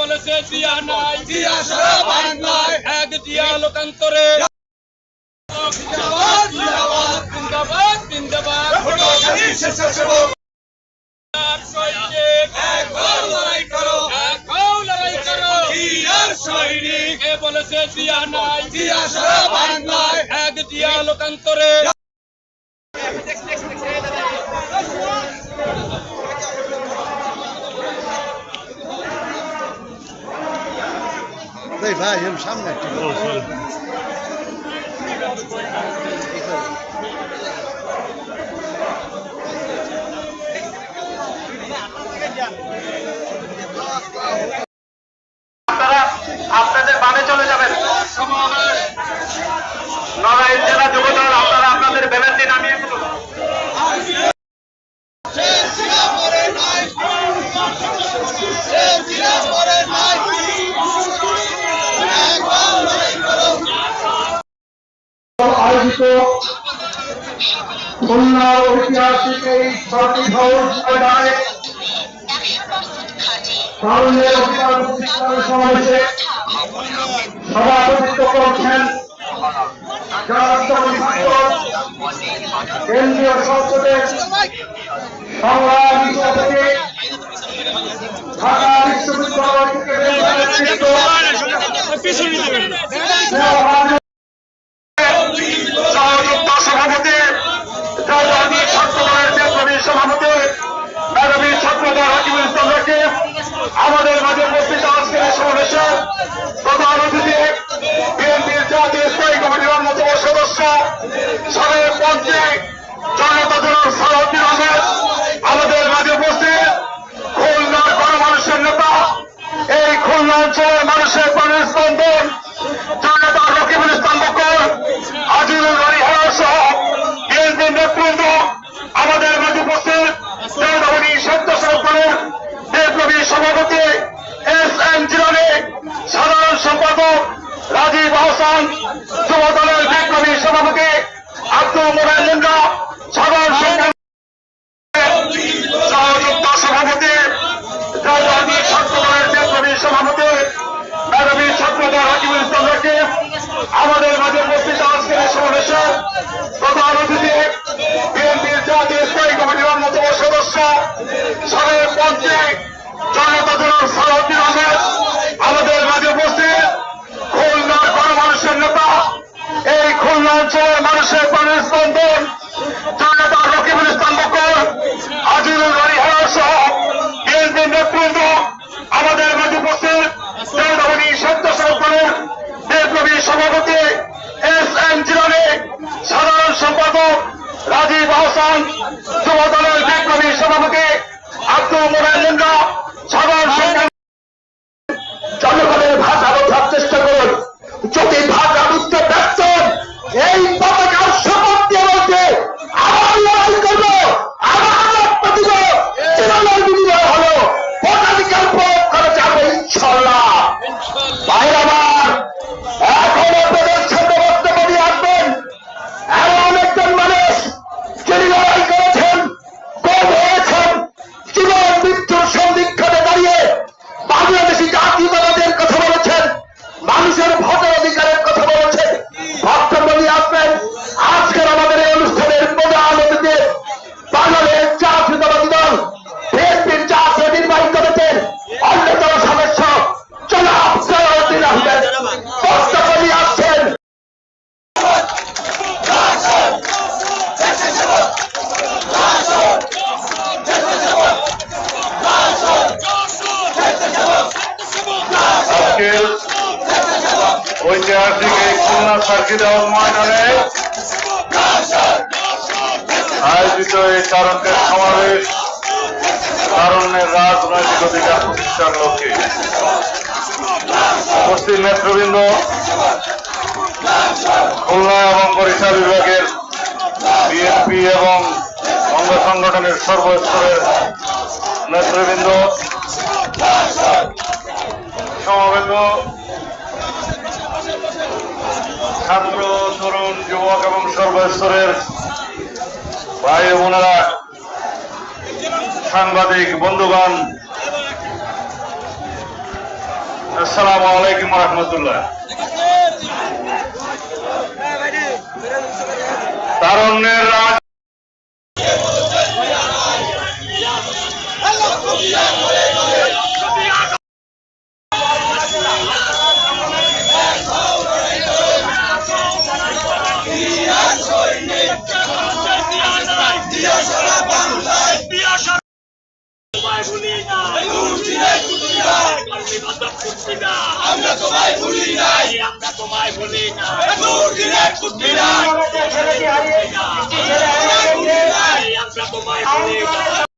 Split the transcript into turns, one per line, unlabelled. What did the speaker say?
বলেছে জিয়া নাই, জিয়া সারা বাংলায় এক জিয়া লোকান্তরে। জিন্দাবাদ জিন্দাবাদ জিন্দাবাদ লড়াই করো, লড়াই করো, জিয়ার সৈনিক বলেছে জিয়া নাই, জিয়া সারা বাংলায় এক জিয়া লোকান্তরে।
ভাই এম সামনে
আপনাদের বামে চলে যাবেন। নড়াইল জেলা যুবদল আপনারা আপনাদের ব্যানারটি নামিয়ে ফেলুন।
আয়োজিত খুলনার ঐতিহাসিক এই সরকারি ভবন ময়দানে তারুণ্যের অধিকার প্রতিষ্ঠানের সমাবেশে সভাপতিত্ব করছেন কেন্দ্রীয় সংসদের সংগ্রামী সভাপতি ঢাকা বিশ্ববিদ্যালয় থেকে
সভাপতি রাজনৈতিক ছাত্রদলের বিপ্লবী সভাপতি মেধাবী ছাত্রদল হাকিমুল ইসলামকে আমাদের মাঝে উপস্থিত আজকের সমাবেশে প্রধান অতিথি বিএনপির জাতীয় স্থায়ী কমিটির অন্যতম সদস্য সাবেক মন্ত্রী জনতা দল সালাউদ্দিন আহমেদ আমাদের মাঝে উপস্থিত খুলনার গণমানুষের নেতা এই খুলনা অঞ্চলের মানুষের প্রাণের স্পন্দন জনতা রকিবুল ইসলাম বকর আজিজুল বাড়ি হেরা সহ বিএনপির নেতৃবৃন্দ আমাদের মাঝে উপস্থিত দেওদাবনী স্বেচ্ছাসেবক বিপ্লবী সভাপতি এস এম জিলানী সাধারণ সম্পাদক রাজীব আহসান যুব দলের বিপ্লবী সভাপতি আব্দুল মোমেন মুন্ডা সাধারণ সম্পাদক সহযুক্ত সভাপতি রাজনৈতিক ছাত্রদলের বিপ্লবী সভাপতি মেধাবী ছাত্রদল হাকিমুল ইসলামকে আমাদের মাঝে উপস্থিত আজকের সমাবেশে প্রধান অতিথি বিএনপির জাতীয় স্থায়ী কমিটির অন্যতম সদস্য সাবেক মন্ত্রী জনতা দল সালাউদ্দিন আহমেদ আমাদের মাঝে উপস্থিত খুলনার গণমানুষের নেতা এই খুলনা অঞ্চলের মানুষের প্রাণের স্পন্দন জনতা রকিবুল ইসলাম বকর আজিজুল বাড়ি হেরা সহ বিএনপির নেতৃবৃন্দ আমাদের মাঝে উপস্থিত দেওদাবনী স্বেচ্ছাসেবক বিপ্লবী সভাপতি এস এম জিলানী সাধারণ সম্পাদক রাজীব আহসান যুব দলের বিপ্লবী সভাপতি আব্দুল মোমেন মুন্ডা সাধারণ সম্পাদক।
জনগণের ভাষা বোঝার চেষ্টা করুন। যদি ভাষা বুঝতে ব্যর্থ এই পতাকার শপথ দিয়ে বলছে আবার লড়াই করবো, আবার রক্ত দিব, জীবনের বিনিময় হলো ভোটাধিকার প্রয়োগ করা যাবে ইনশাল্লাহ। ভাইরা আমার এখন আপনাদের সামনে বক্তব্য দিয়ে আসবেন এমন একজন মানুষ যিনি লড়াই করেছেন, কম হয়েছেন, জীবন মৃত্যুর সন্ধিক্ষণে দাঁড়িয়ে বাংলাদেশি জাতীয়তাবাদের কথা বলেছেন, মানুষের ভোটের অধিকারের কথা বলেছেন। বক্তব্য নিয়ে আসবেন আজকের আমাদের এই অনুষ্ঠানের প্রধান অতিথি বাংলাদেশ জাতীয়তাবাদী দল বিএনপির জাতীয় নির্বাহী কমিটির অন্যতম সদস্য জনাব সালাউদ্দিন আহমেদ বক্তব্য নিয়ে আসছেন।
আজকের ঐতিহাসিক এই খুলনা সার্কিট হাউস ময়দানে আয়োজিত এই তারুণ্যের সমাবেশ তারুণ্যের রাজনৈতিক অধিকার প্রতিষ্ঠার লক্ষ্যে উপস্থিত নেতৃবৃন্দ, খুলনা এবং বরিশাল বিভাগের বিএনপি এবং অঙ্গ সংগঠনের সর্বস্তরের নেতৃবৃন্দ, সমবেত ছাত্র, তরুণ, যুবক এবং সর্বস্তরের ভাই বোনেরা, সাংবাদিক বন্ধুগণ, আসসালামু আলাইকুম রহমতুল্লাহ। তারুণ্যের রাজ
আমরা তোমায় ভুলি নাই, আমরা তোমায় ভুলি না, আমরা তোমায় ভুলি না।